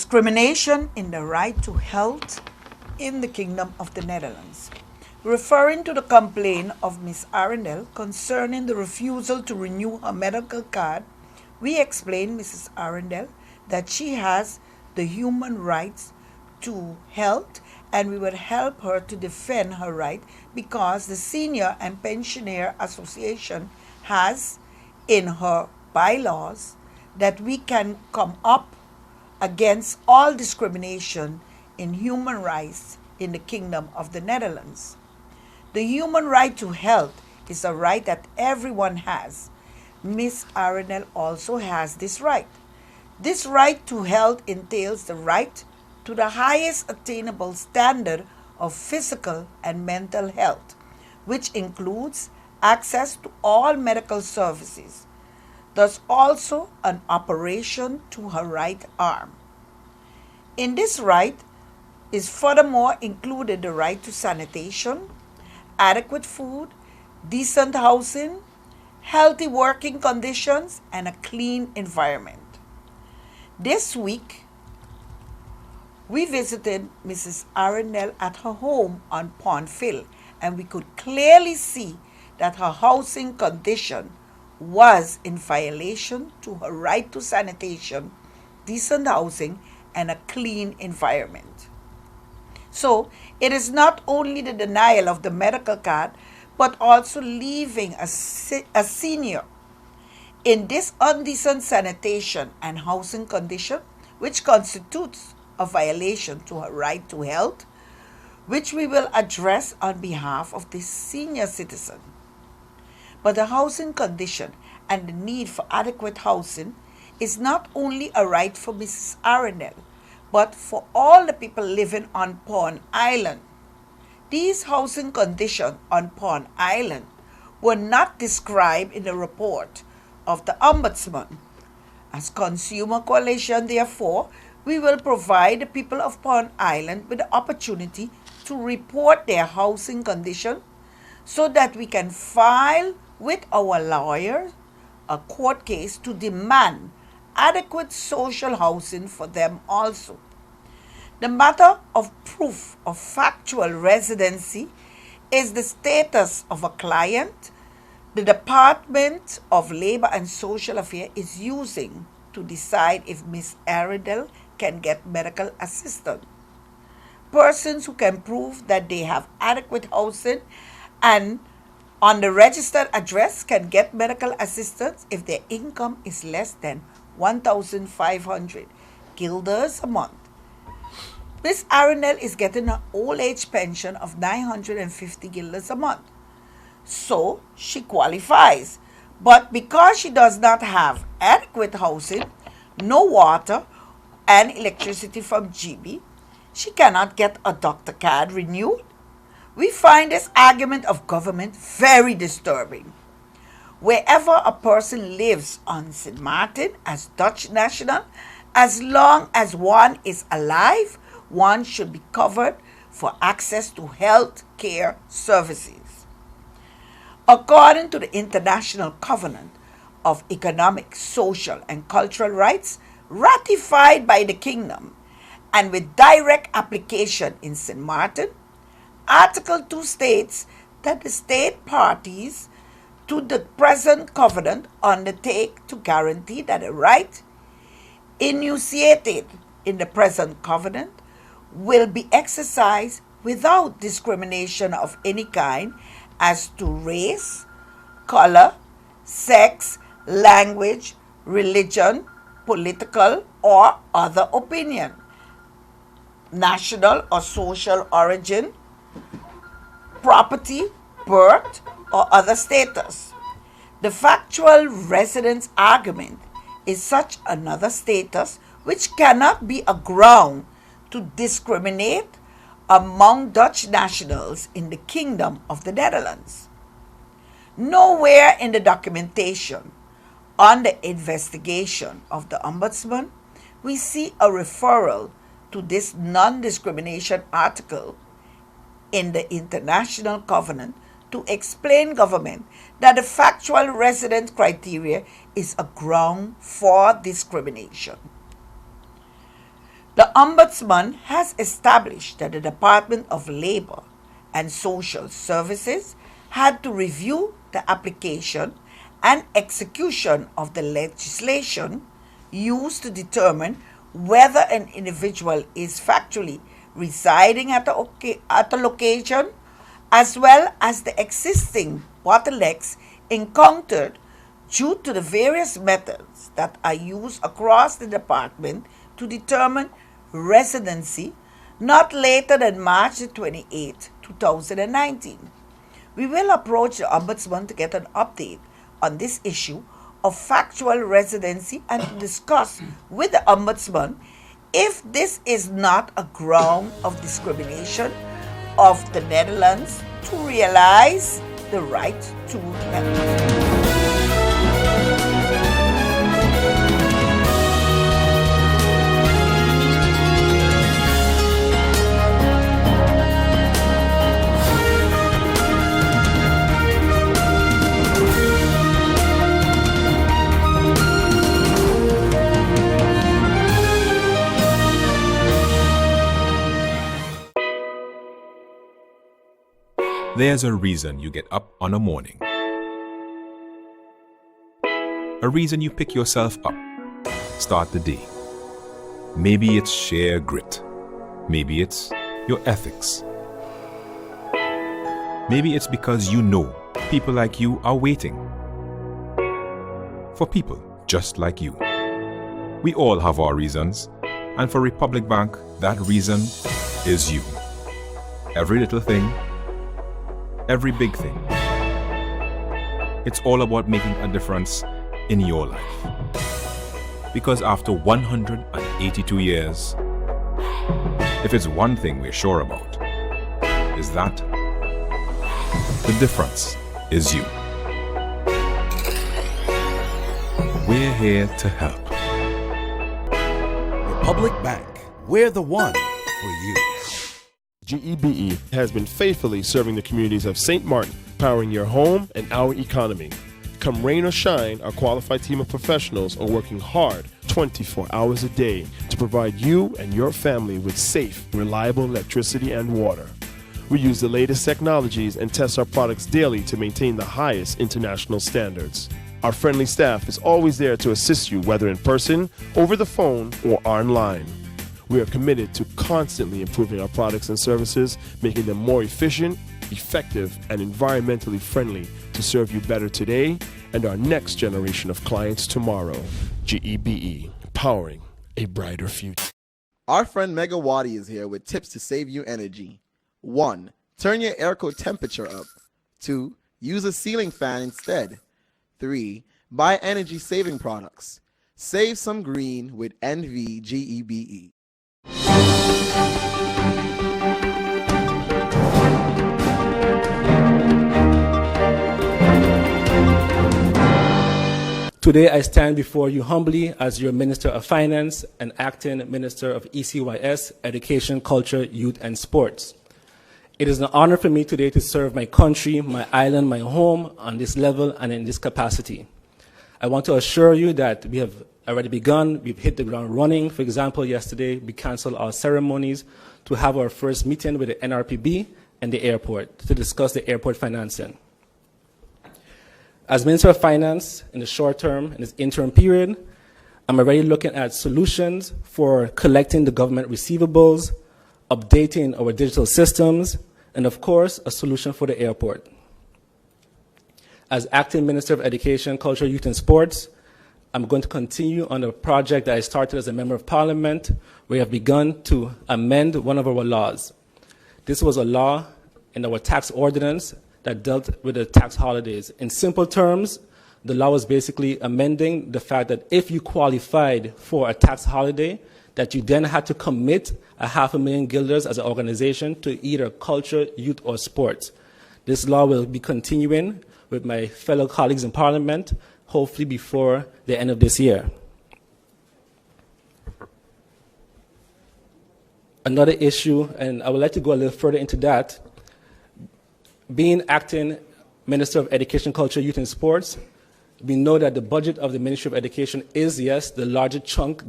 Discrimination in the right to health in the Kingdom of the Netherlands. Referring to the complaint of Ms. Arendel concerning the refusal to renew her medical card, we explained Mrs. Arendel that she has the human rights to health and we would help her to defend her right because the Senior and Pensioner Association has in her bylaws that we can come up against all discrimination in human rights in the Kingdom of the Netherlands. The human right to health is a right that everyone has. Ms. Arendel also has this right. This right to health entails the right to the highest attainable standard of physical and mental health, which includes access to all medical services. Thus also an operation to her right arm. In this right is furthermore included the right to sanitation, adequate food, decent housing, healthy working conditions, and a clean environment. This week, we visited Mrs. Arendel at her home on Pondville, and we could clearly see that her housing condition was in violation to her right to sanitation, decent housing, and a clean environment. So, it is not only the denial of the medical card, but also leaving a senior in this indecent sanitation and housing condition, which constitutes a violation to her right to health, which we will address on behalf of this senior citizen. But the housing condition and the need for adequate housing is not only a right for Mrs. Arendel, but for all the people living on Pond Island. These housing conditions on Pond Island were not described in the report of the Ombudsman. As Consumer Coalition, therefore, we will provide the people of Pond Island with the opportunity to report their housing condition so that we can file with our lawyers a court case to demand adequate social housing for them also. The matter of proof of factual residency is the status of a client the Department of Labor and Social Affairs is using to decide if Ms. Arendel can get medical assistance. Persons who can prove that they have adequate housing and on the registered address can get medical assistance if their income is less than 1,500 guilders a month. Ms. Arendel is getting an old age pension of 950 guilders a month. So she qualifies. But because she does not have adequate housing, no water, and electricity from GB, she cannot get a doctor card renewed. We find this argument of government very disturbing. Wherever a person lives on St. Martin as Dutch national, as long as one is alive, one should be covered for access to health care services. According to the International Covenant of Economic, Social, and Cultural Rights, ratified by the Kingdom, and with direct application in St. Martin, Article 2 states that the state parties to the present covenant undertake to guarantee that a right enunciated in the present covenant will be exercised without discrimination of any kind as to race, color, sex, language, religion, political, or other opinion, national or social origin, property, birth, or other status. The factual residence argument is such another status which cannot be a ground to discriminate among Dutch nationals in the Kingdom of the Netherlands. Nowhere in the documentation on the investigation of the Ombudsman we see a referral to this non-discrimination article in the International Covenant to explain government that the factual residence criteria is a ground for discrimination. The Ombudsman has established that the Department of Labor and Social Services had to review the application and execution of the legislation used to determine whether an individual is factually residing at a location, as well as the existing bottlenecks encountered due to the various methods that are used across the department to determine residency not later than March 28, 2019. We will approach the Ombudsman to get an update on this issue of factual residency and to discuss with the Ombudsman if this is not a ground of discrimination of the Netherlands to realize the right to health. There's a reason you get up on a morning. A reason you pick yourself up, start the day. Maybe it's sheer grit. Maybe it's your ethics. Maybe it's because you know people like you are waiting for people just like you. We all have our reasons, and for Republic Bank, that reason is you. Every little thing, every big thing. It's all about making a difference in your life. Because after 182 years, if it's one thing we're sure about, is that the difference is you. We're here to help. Republic Bank, we're the one for you. GEBE has been faithfully serving the communities of St. Martin, powering your home and our economy. Come rain or shine, our qualified team of professionals are working hard 24 hours a day to provide you and your family with safe, reliable electricity and water. We use the latest technologies and test our products daily to maintain the highest international standards. Our friendly staff is always there to assist you, whether in person, over the phone, or online. We are committed to constantly improving our products and services, making them more efficient, effective, and environmentally friendly to serve you better today and our next generation of clients tomorrow. GEBE, powering a brighter future. Our friend Megawati is here with tips to save you energy. 1. Turn your airco temperature up. 2. Use a ceiling fan instead. 3. Buy energy-saving products. Save some green with NVGEBE. Today I stand before you humbly as your Minister of Finance and Acting Minister of ECYS, Education, Culture, Youth and Sports. It is an honor for me today to serve my country, my island, my home on this level and in this capacity. I want to assure you that we have already begun. We've hit the ground running. For example, yesterday we canceled our ceremonies to have our first meeting with the NRPB and the airport to discuss the airport financing. As Minister of Finance, in the short term, in this interim period, I'm already looking at solutions for collecting the government receivables, updating our digital systems, and of course, a solution for the airport. As Acting Minister of Education, Culture, Youth and Sports, I'm going to continue on a project that I started as a Member of Parliament. We have begun to amend one of our laws. This was a law in our tax ordinance that dealt with the tax holidays. In simple terms, the law was basically amending the fact that if you qualified for a tax holiday, that you then had to commit 500,000 guilders as an organization to either culture, youth, or sports. This law will be continuing with my fellow colleagues in Parliament, hopefully before the end of this year. Another issue, and I would like to go a little further into that, being acting Minister of Education, Culture, Youth and Sports, we know that the budget of the Ministry of Education is, yes, the largest chunk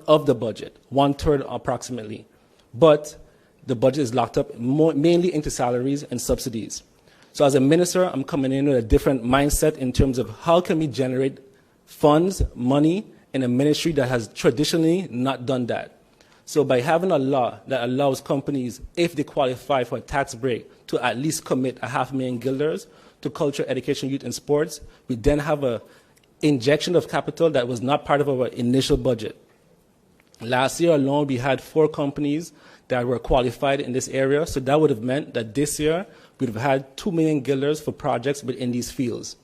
of the budget, 1/3 approximately. But the budget is locked up mainly into salaries and subsidies. So as a minister, I'm coming in with a different mindset in terms of how can we generate funds, money, in a ministry that has traditionally not done that. So by having a law that allows companies, if they qualify for a tax break, to at least commit $500,000 guilders to culture, education, youth, and sports, we then have an injection of capital that was not part of our initial budget. Last year alone, we had 4 companies that were qualified in this area, so that would have meant that this year we would have had 2 million guilders for projects within these fields.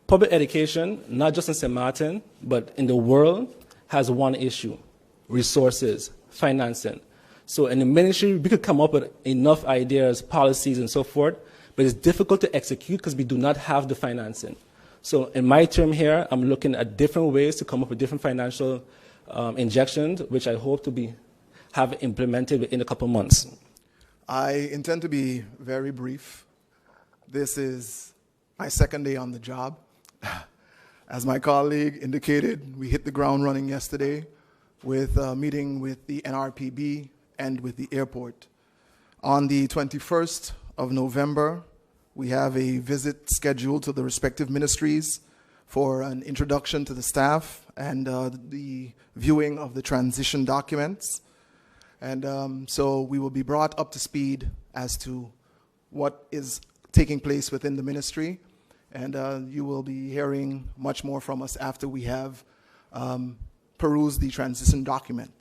Public education, not just in St. Martin, but in the world, has one issue: resources, financing. So in the ministry, we could come up with enough ideas, policies, and so forth, but it's difficult to execute because we do not have the financing. So in my term here, I'm looking at different ways to come up with different financial injections, which I hope to have implemented within a couple months. I intend to be very brief. This is my second day on the job. As my colleague indicated, we hit the ground running yesterday with a meeting with the NRPB and with the airport. On the 21st of November, we have a visit scheduled to the respective ministries for an introduction to the staff and the viewing of the transition documents. And so we will be brought up to speed as to what is taking place within the ministry. And you will be hearing much more from us after we have perused the transition document.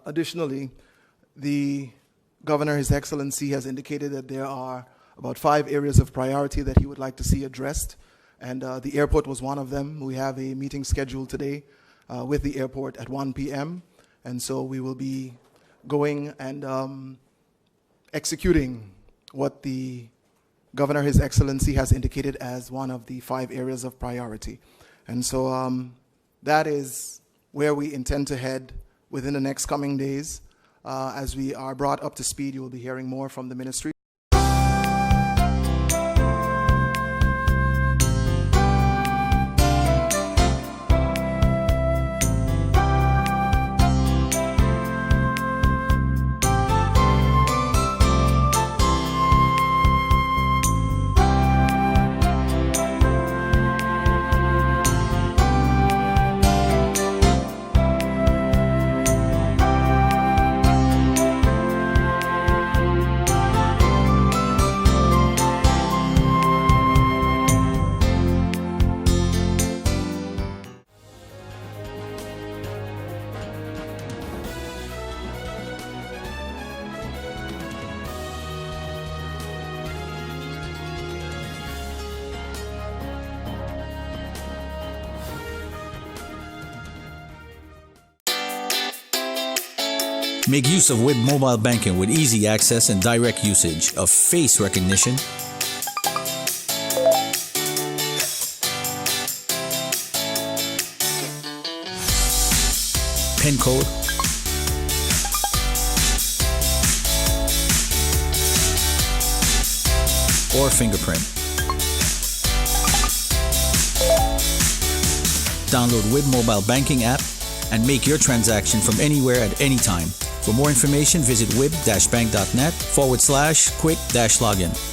Additionally, the Governor, His Excellency, has indicated that there are about 5 areas of priority that he would like to see addressed. And the airport was one of them. We have a meeting scheduled today with the airport at 1 p.m. And so we will be going and executing what the Governor, His Excellency, has indicated as one of the 5 areas of priority. And so that is where we intend to head within the next coming days. As we are brought up to speed, you will be hearing more from the ministry. Make use of WIB mobile banking with easy access and direct usage of face recognition, PIN code, or fingerprint. Download WIB mobile banking app and make your transaction from anywhere at any time. For more information, visit wib-bank.net/quick-login.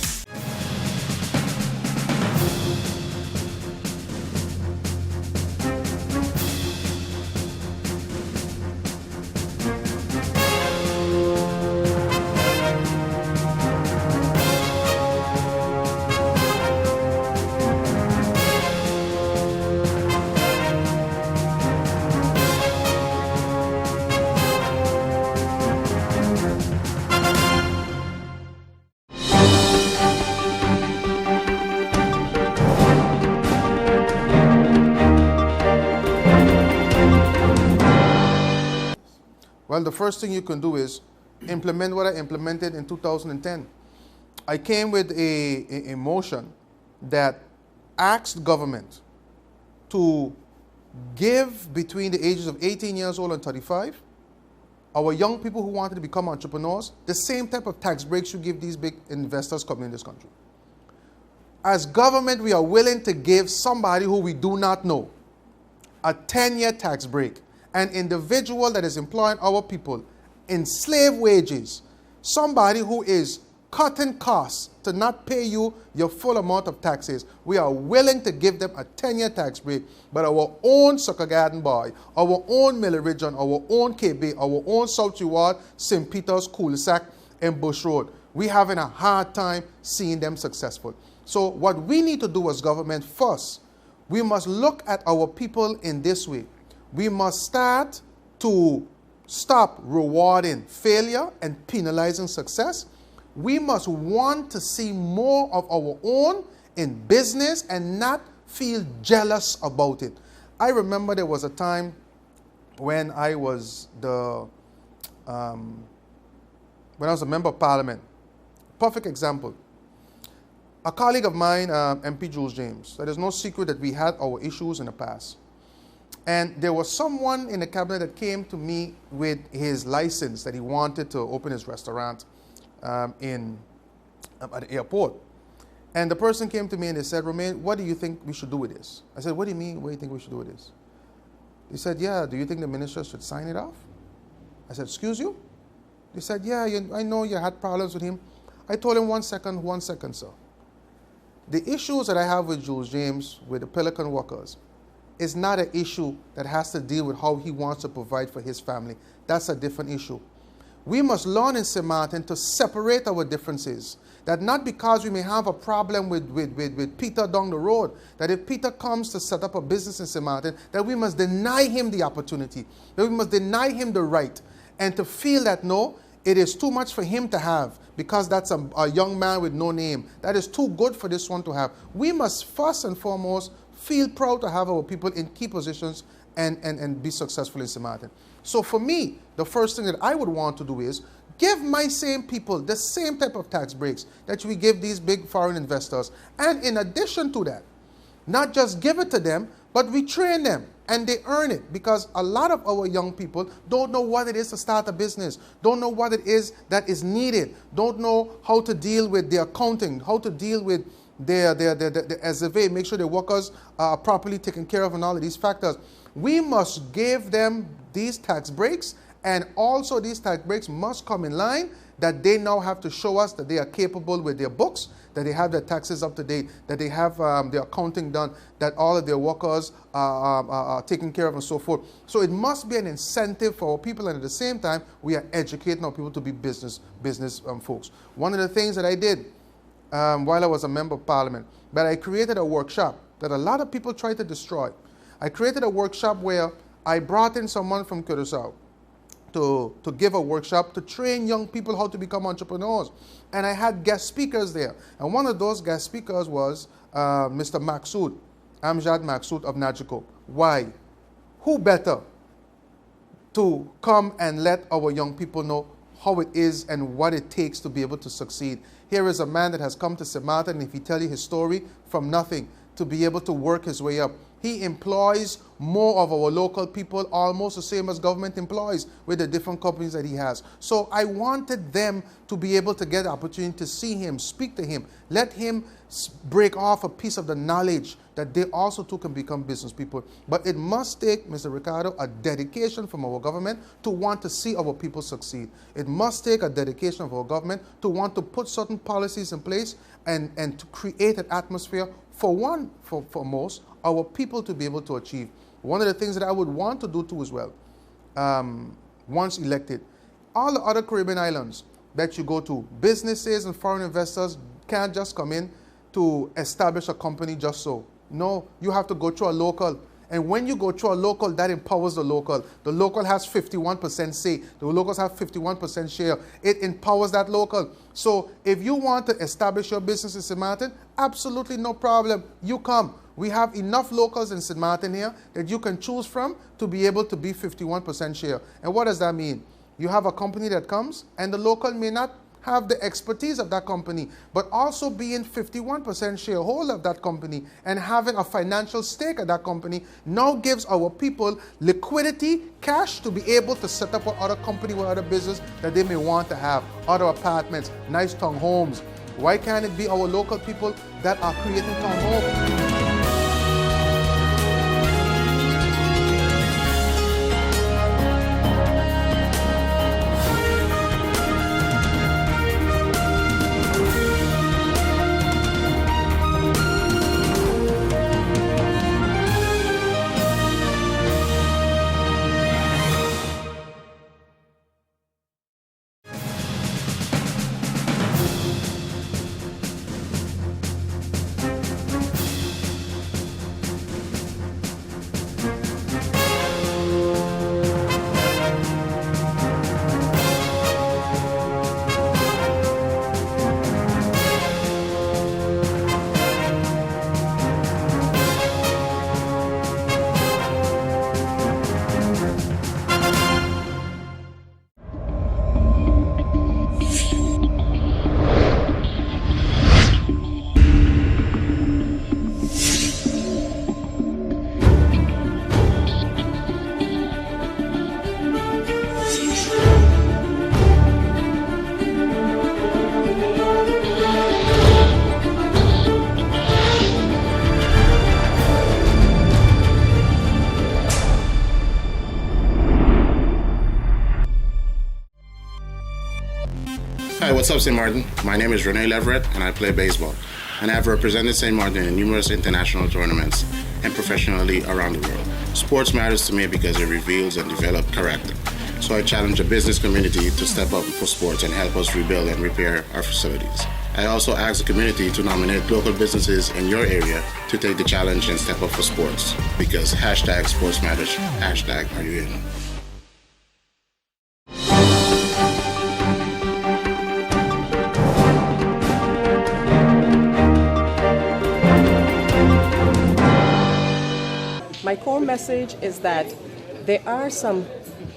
Well, the first thing you can do is implement what I implemented in 2010. I came with a motion that asked government to give between the ages of 18 years old and 35, our young people who wanted to become entrepreneurs, the same type of tax breaks you give these big investors coming in this country. As government, we are willing to give somebody who we do not know a 10-year tax break. An individual that is employing our people in slave wages, somebody who is cutting costs to not pay you your full amount of taxes. We are willing to give them a 10-year tax break, but our own Sucker Garden Boy, our own Miller Region, our own KB, our own South Reward, St. Peter's, Cul-de-sac, and Bush Road, we having a hard time seeing them successful. So what we need to do as government first, we must look at our people in this way. We must start to stop rewarding failure and penalizing success. We must want to see more of our own in business and not feel jealous about it. I remember there was a time when I was a member of parliament. Perfect example. A colleague of mine, MP Jules James, it is no secret that we had our issues in the past. And there was someone in the cabinet that came to me with his license that he wanted to open his restaurant at the airport. And the person came to me and they said, Romain, what do you think we should do with this? I said, what do you mean? What do you think we should do with this? He said, yeah, do you think the minister should sign it off? I said, excuse you? He said, yeah, I know you had problems with him. I told him, 1 second, sir. The issues that I have with Jules James, with the Pelican workers, is not an issue that has to deal with how he wants to provide for his family. That's a different issue. We must learn in St. Martin to separate our differences. That not because we may have a problem with Peter down the road, that if Peter comes to set up a business in St. Martin, that we must deny him the opportunity, that we must deny him the right, and to feel that no, it is too much for him to have because that's a young man with no name. That is too good for this one to have. We must first and foremost feel proud to have our people in key positions and be successful in St. Martin. So for me, the first thing that I would want to do is give my same people the same type of tax breaks that we give these big foreign investors. And in addition to that, not just give it to them, but we train them and they earn it, because a lot of our young people don't know what it is to start a business, don't know what it is that is needed, don't know how to deal with their accounting, how to deal with their SFA, make sure their workers are properly taken care of and all of these factors. We must give them these tax breaks, and also these tax breaks must come in line that they now have to show us that they are capable with their books, that they have their taxes up to date, that they have their accounting done, that all of their workers are taken care of and so forth. So it must be an incentive for our people, and at the same time, we are educating our people to be business folks. One of the things that I did while I was a member of parliament, but I created a workshop that a lot of people tried to destroy. I created a workshop where I brought in someone from Curaçao to give a workshop to train young people how to become entrepreneurs. And I had guest speakers there. And one of those guest speakers was Mr. Amjad Maksud of Najiko. Why? Who better to come and let our young people know how it is and what it takes to be able to succeed? Here is a man that has come to St. Martin, and if he tell you his story from nothing to be able to work his way up. He employs more of our local people, almost the same as government employs with the different companies that he has. So I wanted them to be able to get the opportunity to see him, speak to him, let him break off a piece of the knowledge that they also too can become business people. But it must take, Mr. Ricardo, a dedication from our government to want to see our people succeed. It must take a dedication of our government to want to put certain policies in place and to create an atmosphere for most, our people to be able to achieve. One of the things that I would want to do too as well, once elected, all the other Caribbean islands that you go to, businesses and foreign investors can't just come in to establish a company just so. No, you have to go through a local. And when you go through a local, that empowers the local. The local has 51% say. The locals have 51% share. It empowers that local. So if you want to establish your business in St. Martin, absolutely no problem. You come. We have enough locals in St. Martin here that you can choose from to be able to be 51% share. And what does that mean? You have a company that comes, and the local may not have the expertise of that company, but also being 51% shareholder of that company and having a financial stake at that company now gives our people liquidity, cash to be able to set up other company or other business that they may want to have, other apartments, nice town homes. Why can't it be our local people that are creating town hall. Hi, what's up, St. Martin? My name is Rene Leverett, and I play baseball. And I've represented St. Martin in numerous international tournaments and professionally around the world. Sports matters to me because it reveals and develops character. So I challenge the business community to step up for sports and help us rebuild and repair our facilities. I also ask the community to nominate local businesses in your area to take the challenge and step up for sports. Because hashtag sports matters, hashtag are you in? My core message is that there are some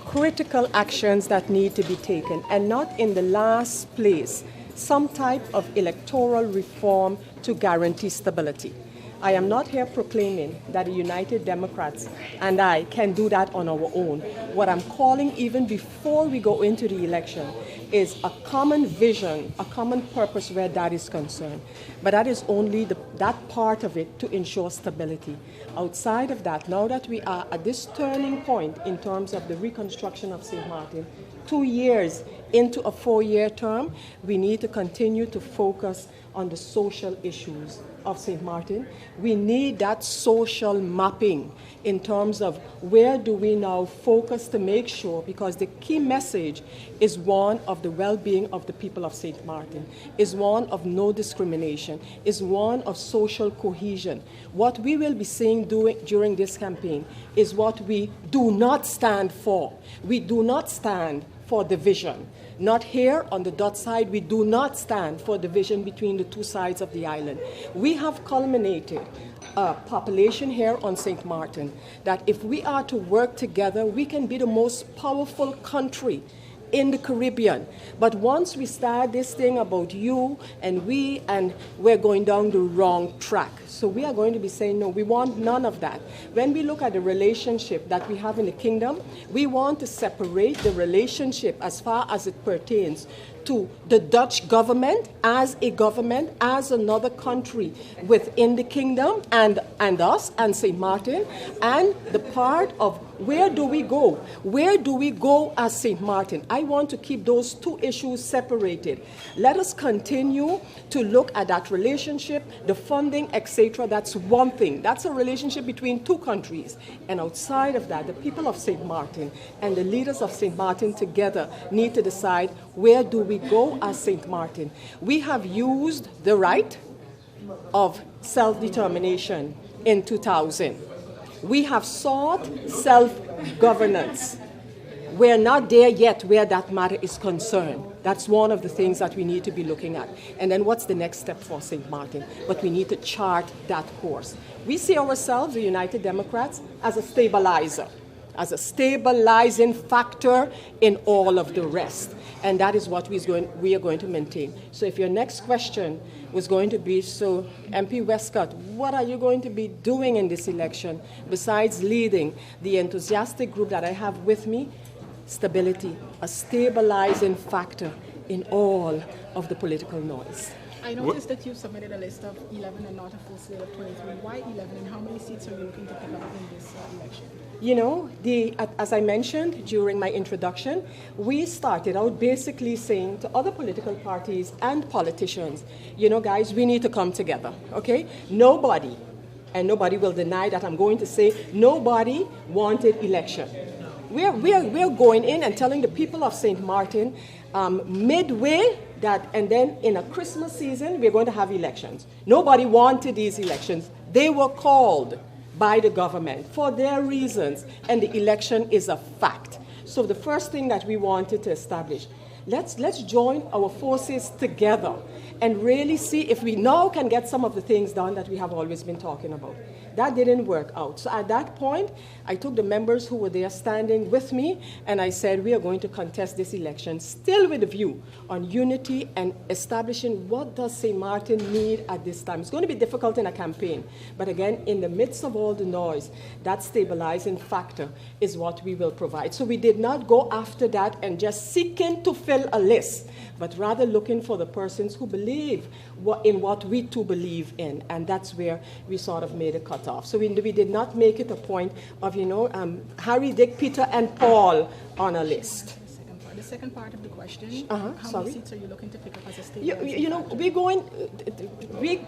critical actions that need to be taken, and not in the last place, some type of electoral reform to guarantee stability. I am not here proclaiming that the United Democrats and I can do that on our own. What I'm calling, even before we go into the election, is a common vision, a common purpose where that is concerned. But that is only that part of it to ensure stability. Outside of that, now that we are at this turning point in terms of the reconstruction of St. Martin, 2 years into a 4-year term, we need to continue to focus on the social issues of St. Martin. We need that social mapping in terms of where do we now focus to make sure, because the key message is one of the well-being of the people of St. Martin, is one of no discrimination, is one of social cohesion. What we will be saying during this campaign is what we do not stand for. We do not stand for division. Not here on the dot side, we do not stand for division between the two sides of the island. We have culminated a population here on St. Martin that if we are to work together, we can be the most powerful country in the Caribbean. But once we start this thing about you and we're going down the wrong track. So we are going to be saying, no, we want none of that. When we look at the relationship that we have in the kingdom, we want to separate the relationship as far as it pertains to the Dutch government as a government, as another country within the kingdom, and us and St. Martin, and the part of where do we go? Where do we go as St. Martin? I want to keep those two issues separated. Let us continue to look at that relationship, the funding, etc. That's one thing. That's a relationship between two countries. And outside of that, the people of St. Martin and the leaders of St. Martin together need to decide, where do we go as St. Martin? We have used the right of self-determination in 2000. We have sought self-governance. We're not there yet where that matter is concerned. That's one of the things that we need to be looking at. And then what's the next step for St. Martin? But we need to chart that course. We see ourselves, the United Democrats, as a stabilizer, as a stabilizing factor in all of the rest. And that is what we are going to maintain. So if your next question was going to be, so MP Westcott, what are you going to be doing in this election besides leading the enthusiastic group that I have with me? Stability, a stabilizing factor in all of the political noise. I noticed that you submitted a list of 11 and not a full slate of 23. Why 11, and how many seats are you looking to pick up in this election? You know, as I mentioned during my introduction, we started out basically saying to other political parties and politicians, you know, guys, we need to come together, okay? Nobody, and nobody will deny that I'm going to say, nobody wanted election. We're going in and telling the people of St. Martin midway that, and then in a Christmas season, we're going to have elections. Nobody wanted these elections. They were called by the government for their reasons, and the election is a fact. So the first thing that we wanted to establish, let's join our forces together and really see if we now can get some of the things done that we have always been talking about. That didn't work out. So at that point, I took the members who were there standing with me, and I said, we are going to contest this election, still with a view on unity and establishing what does St. Martin need at this time. It's going to be difficult in a campaign, but again, in the midst of all the noise, that stabilizing factor is what we will provide. So we did not go after that and just seeking to fill a list, but rather looking for the persons who believe in what we too believe in, and that's where we sort of made a cutoff. So we did not make it a point of, Harry, Dick, Peter, and Paul on a list. The second part of the question, how many seats are you looking to pick up as a state?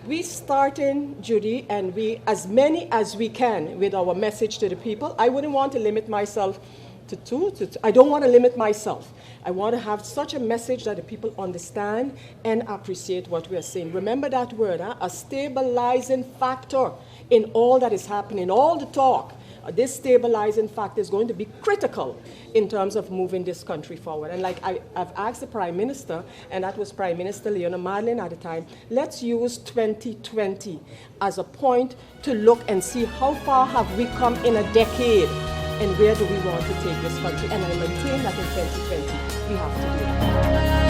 We starting, Judy, and we as many as we can with our message to the people. I wouldn't want to limit myself to two. I don't want to limit myself. I want to have such a message that the people understand and appreciate what we are saying. Remember that word, a stabilizing factor in all that is happening, all the talk. This stabilizing factor is going to be critical in terms of moving this country forward. And like I've asked the Prime Minister, and that was Prime Minister Leona Madeleine at the time, let's use 2020 as a point to look and see how far have we come in a decade and where do we want to take this country. And I maintain that in 2020 we have to do that.